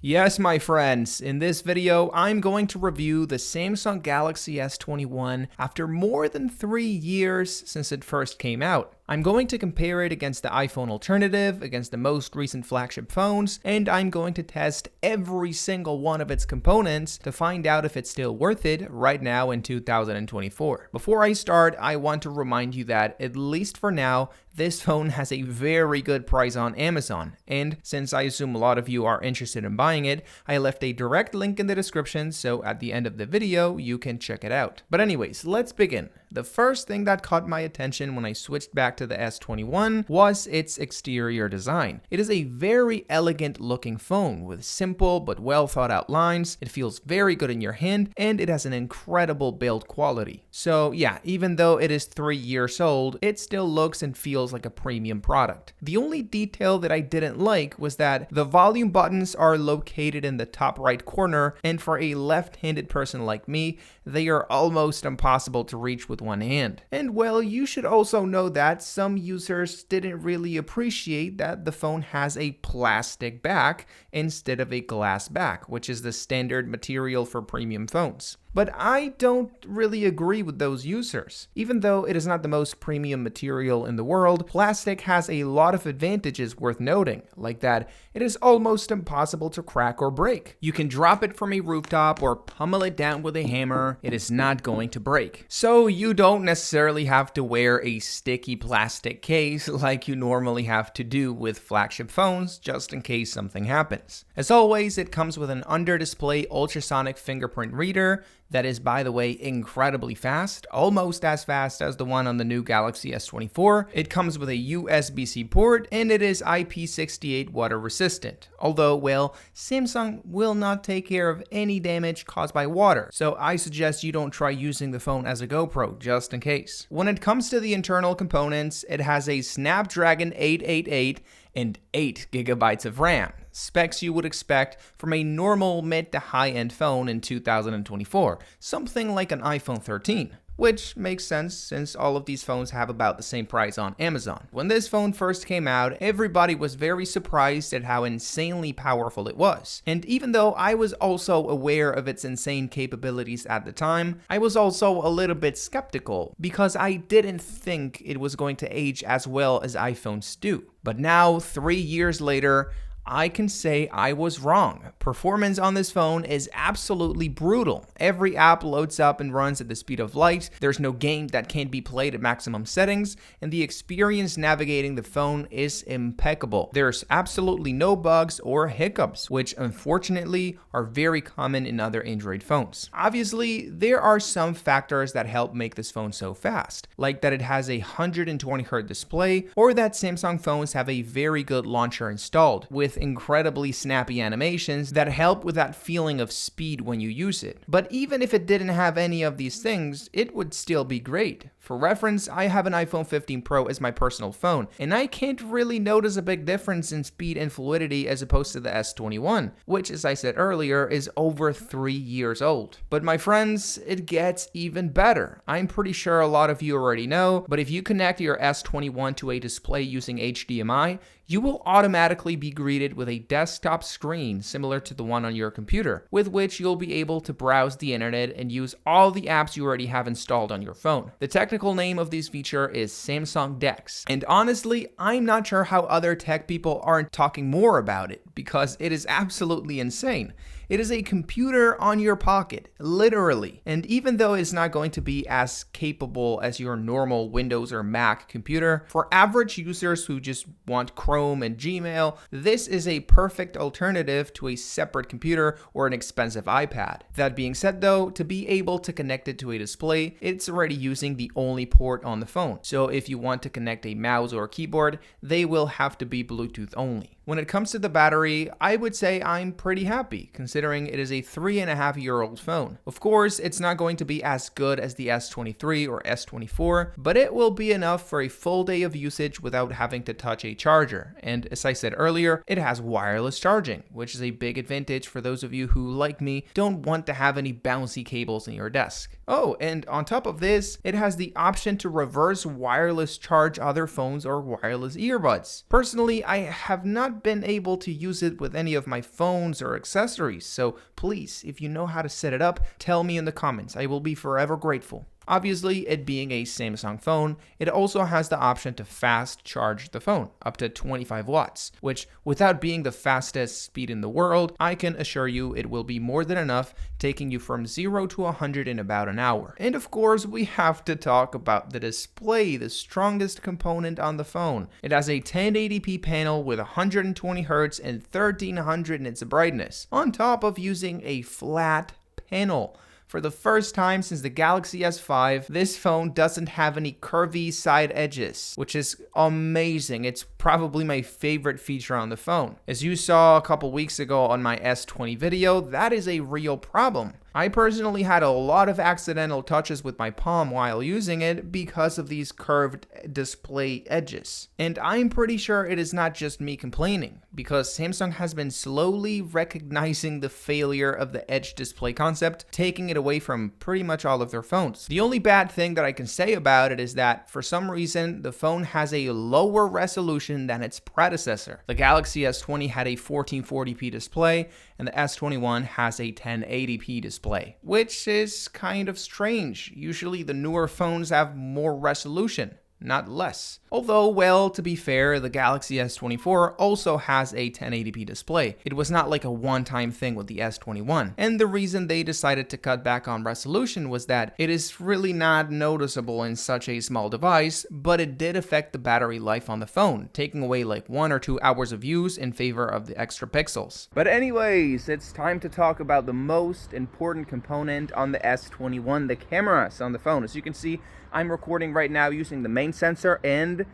Yes, my friends, in this video, I'm going to review the Samsung Galaxy S21 after more than 3 years since it first came out. I'm going to compare it against the iPhone alternative, against the most recent flagship phones, and I'm going to test every single one of its components to find out if it's still worth it right now in 2024. Before I start, I want to remind you that, at least for now, this phone has a very good price on Amazon, and since I assume a lot of you are interested in buying it, I left a direct link in the description, so at the end of the video, you can check it out. But anyways, let's begin. The first thing that caught my attention when I switched back to the S21 was its exterior design. It is a very elegant looking phone with simple but well thought out lines. It feels very good in your hand, and it has an incredible build quality. So yeah, even though it is 3 years old, it still looks and feels like a premium product. The only detail that I didn't like was that the volume buttons are located in the top right corner, and for a left-handed person like me, they are almost impossible to reach with one hand. And well, you should also know that some users didn't really appreciate that the phone has a plastic back instead of a glass back, which is the standard material for premium phones. But I don't really agree with those users. Even though it is not the most premium material in the world, plastic has a lot of advantages worth noting, like that it is almost impossible to crack or break. You can drop it from a rooftop or pummel it down with a hammer, it is not going to break. So you don't necessarily have to wear a sticky plastic case like you normally have to do with flagship phones, just in case something happens. As always, it comes with an under-display ultrasonic fingerprint reader that is, by the way, incredibly fast, almost as fast as the one on the new Galaxy S24. It comes with a USB-C port, and it is IP68 water resistant. Although, well, Samsung will not take care of any damage caused by water, so I suggest you don't try using the phone as a GoPro, just in case. When it comes to the internal components, it has a Snapdragon 888 and 8 gigabytes of RAM. Specs you would expect from a normal mid to high-end phone in 2024, something like an iPhone 13. Which makes sense since all of these phones have about the same price on Amazon. When this phone first came out, everybody was very surprised at how insanely powerful it was. And even though I was also aware of its insane capabilities at the time, I was also a little bit skeptical because I didn't think it was going to age as well as iPhones do. But now, 3 years later, I can say I was wrong. Performance on this phone is absolutely brutal. Every app loads up and runs at the speed of light, there's no game that can't be played at maximum settings, and the experience navigating the phone is impeccable. There's absolutely no bugs or hiccups, which unfortunately are very common in other Android phones. Obviously, there are some factors that help make this phone so fast, like that it has a 120Hz display, or that Samsung phones have a very good launcher installed, with incredibly snappy animations that help with that feeling of speed when you use it. But even if it didn't have any of these things, it would still be great. For reference, I have an iPhone 15 Pro as my personal phone, and I can't really notice a big difference in speed and fluidity as opposed to the S21, which, as I said earlier, is over 3 years old. But my friends, it gets even better. I'm pretty sure a lot of you already know, but if you connect your S21 to a display using HDMI, you will automatically be greeted with a desktop screen similar to the one on your computer, with which you'll be able to browse the internet and use all the apps you already have installed on your phone. The technical name of this feature is Samsung DeX, and honestly, I'm not sure how other tech people aren't talking more about it, because it is absolutely insane. It is a computer on your pocket, literally. And even though it's not going to be as capable as your normal Windows or Mac computer, for average users who just want Chrome and Gmail, this is a perfect alternative to a separate computer or an expensive iPad. That being said though, to be able to connect it to a display, it's already using the only port on the phone. So if you want to connect a mouse or keyboard, they will have to be Bluetooth only. When it comes to the battery, I would say I'm pretty happy, considering it is a 3.5-year-old phone. Of course, it's not going to be as good as the S23 or S24, but it will be enough for a full day of usage without having to touch a charger. And as I said earlier, it has wireless charging, which is a big advantage for those of you who, like me, don't want to have any bouncy cables in your desk. Oh, and on top of this, it has the option to reverse wireless charge other phones or wireless earbuds. Personally, I have not not been able to use it with any of my phones or accessories, so please, if you know how to set it up, tell me in the comments. I will be forever grateful. Obviously, it being a Samsung phone, it also has the option to fast charge the phone, up to 25 watts, which, without being the fastest speed in the world, I can assure you it will be more than enough, taking you from 0 to 100 in about an hour. And of course, we have to talk about the display, the strongest component on the phone. It has a 1080p panel with 120Hz and 1300 nits of brightness, on top of using a flat panel. For the first time since the Galaxy S5, this phone doesn't have any curvy side edges, which is amazing. It's probably my favorite feature on the phone. As you saw a couple weeks ago on my S20 video, that is a real problem. I personally had a lot of accidental touches with my palm while using it because of these curved display edges. And I'm pretty sure it is not just me complaining, because Samsung has been slowly recognizing the failure of the edge display concept, taking it away from pretty much all of their phones. The only bad thing that I can say about it is that for some reason the phone has a lower resolution than its predecessor. The Galaxy S20 had a 1440p display and the S21 has a 1080p display, which is kind of strange. Usually the newer phones have more resolution, not less. Although, well, to be fair, the Galaxy S24 also has a 1080p display. It was not like a one-time thing with the S21. And the reason they decided to cut back on resolution was that it is really not noticeable in such a small device, but it did affect the battery life on the phone, taking away like 1 or 2 hours of use in favor of the extra pixels. But anyways, it's time to talk about the most important component on the S21, the cameras on the phone. As you can see, I'm recording right now using the main sensor and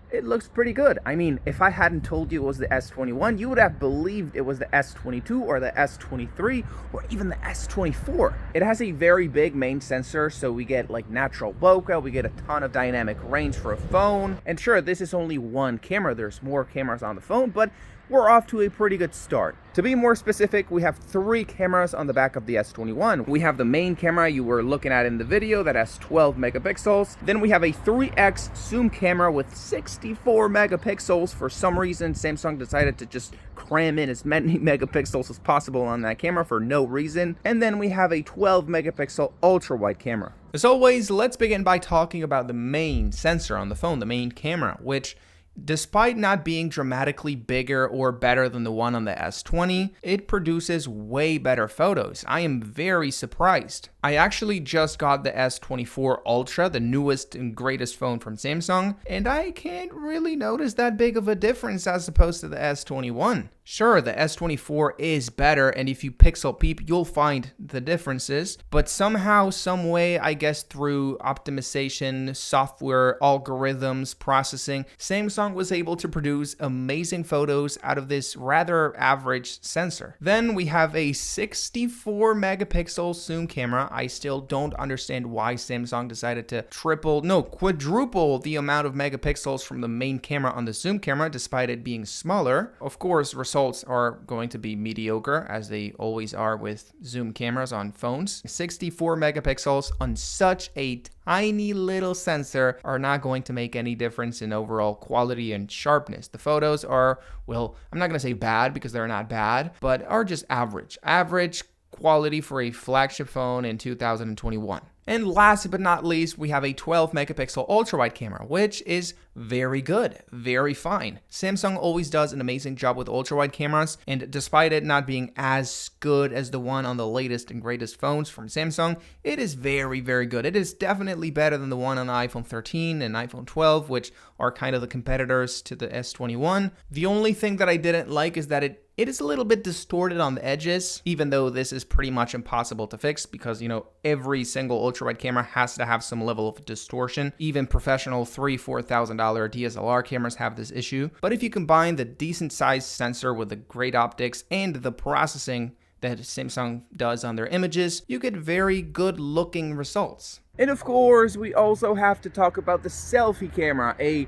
it looks pretty good. I mean, if I hadn't told you it was the S21, you would have believed it was the S22 or the S23 or even the S24. It has a very big main sensor, so we get like natural bokeh, we get a ton of dynamic range for a phone. And sure, this is only one camera, there's more cameras on the phone, but we're off to a pretty good start. To be more specific, we have 3 cameras on the back of the S21. We have the main camera you were looking at in the video that has 12 megapixels. Then we have a 3x zoom camera with 64 megapixels. For some reason, Samsung decided to just cram in as many megapixels as possible on that camera for no reason. And then we have a 12 megapixel ultra wide camera. As always, let's begin by talking about the main sensor on the phone, the main camera, which, despite not being dramatically bigger or better than the one on the S20, it produces way better photos. I am very surprised. I actually just got the S24 Ultra, the newest and greatest phone from Samsung, and I can't really notice that big of a difference as opposed to the S21. Sure, the S24 is better, and if you pixel peep, you'll find the differences, but somehow, some way, I guess through optimization, software, algorithms, processing, Samsung was able to produce amazing photos out of this rather average sensor. Then we have a 64 megapixel zoom camera. I still don't understand why Samsung decided to quadruple the amount of megapixels from the main camera on the zoom camera, despite it being smaller. Of course, results are going to be mediocre, as they always are with zoom cameras on phones. 64 megapixels on such a tiny little sensor are not going to make any difference in overall quality and sharpness. The photos are, well, I'm not going to say bad because they're not bad, but are just average. Average quality for a flagship phone in 2021. And last but not least, we have a 12 megapixel ultra-wide camera, which is very good, very fine. Samsung always does an amazing job with ultra-wide cameras, and despite it not being as good as the one on the latest and greatest phones from Samsung, it is very, very good. It is definitely better than the one on the iPhone 13 and iPhone 12, which are kind of the competitors to the S21. The only thing that I didn't like is that it is a little bit distorted on the edges, even though this is pretty much impossible to fix because, every single ultra-wide camera has to have some level of distortion. Even professional $3,000-$4,000 DSLR cameras have this issue. But if you combine the decent sized sensor with the great optics and the processing that Samsung does on their images, you get very good looking results. And of course, we also have to talk about the selfie camera, a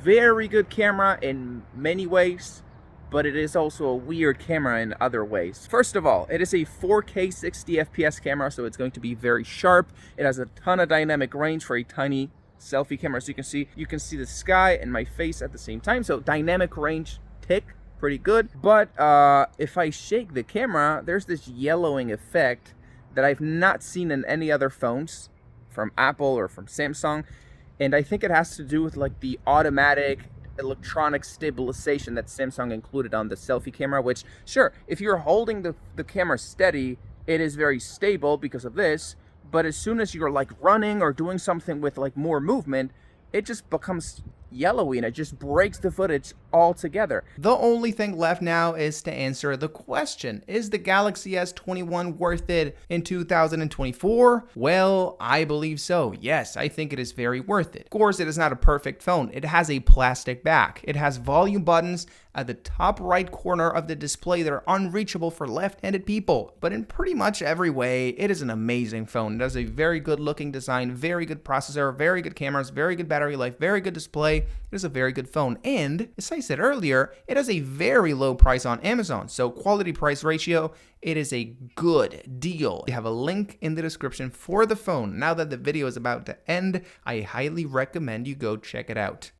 very good camera in many ways, but it is also a weird camera in other ways. First of all, it is a 4K 60 FPS camera, so it's going to be very sharp. It has a ton of dynamic range for a tiny selfie camera. As you can see the sky and my face at the same time, so dynamic range tick. pretty good. But if I shake the camera, there's this yellowing effect that I've not seen in any other phones from Apple or from Samsung. And I think it has to do with like the automatic electronic stabilization that Samsung included on the selfie camera, which sure, if you're holding the camera steady, it is very stable because of this. But as soon as you're like running or doing something with like more movement, it just becomes yellowy and it just breaks the footage altogether. The only thing left now is to answer the question, is the Galaxy S21 worth it in 2024? Well, I believe so. Yes, I think it is very worth it. Of course, it is not a perfect phone. It has a plastic back. It has volume buttons at the top right corner of the display that are unreachable for left-handed people. But in pretty much every way, it is an amazing phone. It has a very good looking design, very good processor, very good cameras, very good battery life, very good display. It is a very good phone. And as I said earlier, it has a very low price on Amazon. So quality price ratio, it is a good deal. We have a link in the description for the phone. Now that the video is about to end, I highly recommend you go check it out.